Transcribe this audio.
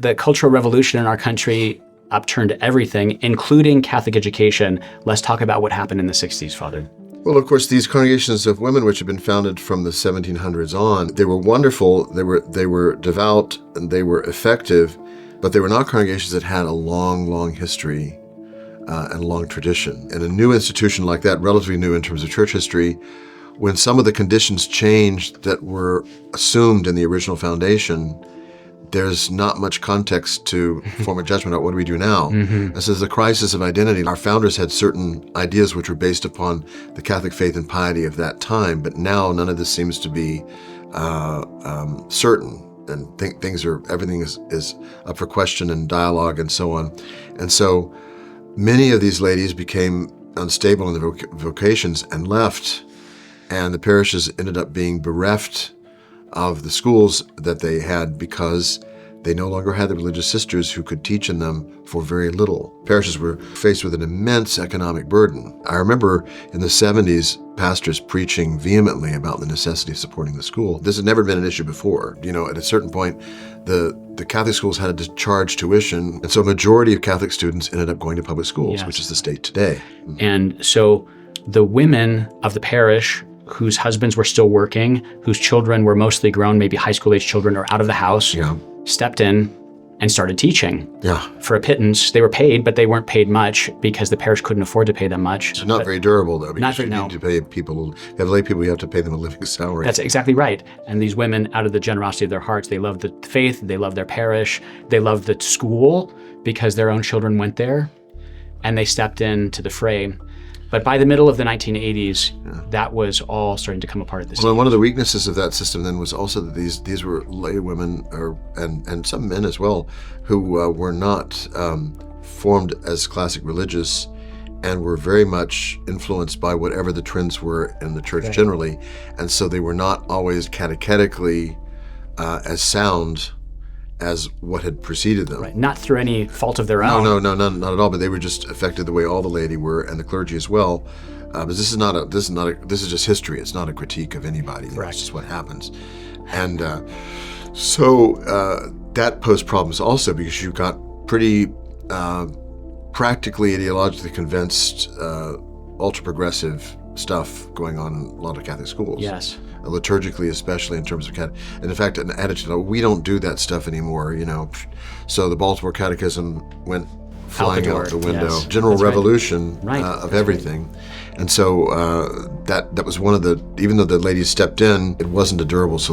The Cultural Revolution in our country upturned everything, including Catholic education. Let's talk about what happened in the 60s, Father. Well, of course, these congregations of women, which had been founded from the 1700s on, they were wonderful, they were devout, and they were effective, but they were not congregations that had a long, long history and a long tradition. And a new institution like that, relatively new in terms of church history, when some of the conditions changed that were assumed in the original foundation, there's not much context to form a judgment on what do we do now. This is a crisis of identity. Our founders had certain ideas which were based upon the Catholic faith and piety of that time, but now none of this seems to be certain. And everything is up for question and dialogue and so on. And so many of these ladies became unstable in their vocations and left, and the parishes ended up being bereft of the schools that they had because they no longer had the religious sisters who could teach in them for very little. Parishes were faced with an immense economic burden. I remember in the 70s, pastors preaching vehemently about the necessity of supporting the school. This had never been an issue before. At a certain point, the Catholic schools had to charge tuition, and so a majority of Catholic students ended up going to public schools, Yes. which is the state today. And so the women of the parish whose husbands were still working, whose children were mostly grown, maybe high school age children or out of the house, stepped in and started teaching. For a pittance. They were paid, but they weren't paid much because the parish couldn't afford to pay them much. It's not very durable, though, because you need to pay people. You have lay people, you have to pay them a living salary. That's exactly right. And these women, out of the generosity of their hearts, they loved the faith, they loved their parish, they loved the school because their own children went there, and they stepped into the fray. But by the middle of the 1980s, that was all starting to come apart at the Well, one of the weaknesses of that system then was also that these were lay women, and some men as well, who were not formed as classic religious and were very much influenced by whatever the trends were in the church generally. And so they were not always catechetically as sound as what had preceded them. Right. Not through any fault of their own. No, not at all. But they were just affected the way all the laity were, and the clergy as well. But this is just history. It's not a critique of anybody. Correct. It's just what happens. And so that posed problems also because you've got pretty practically ideologically convinced, ultra progressive stuff going on in a lot of Catholic schools. Yes. Liturgically, especially in terms of and in fact, an attitude, we don't do that stuff anymore, So the Baltimore Catechism went flying out the window. Yes. General That's revolution right. Of everything. Right. And so that was one of even though the ladies stepped in, it wasn't a durable solution.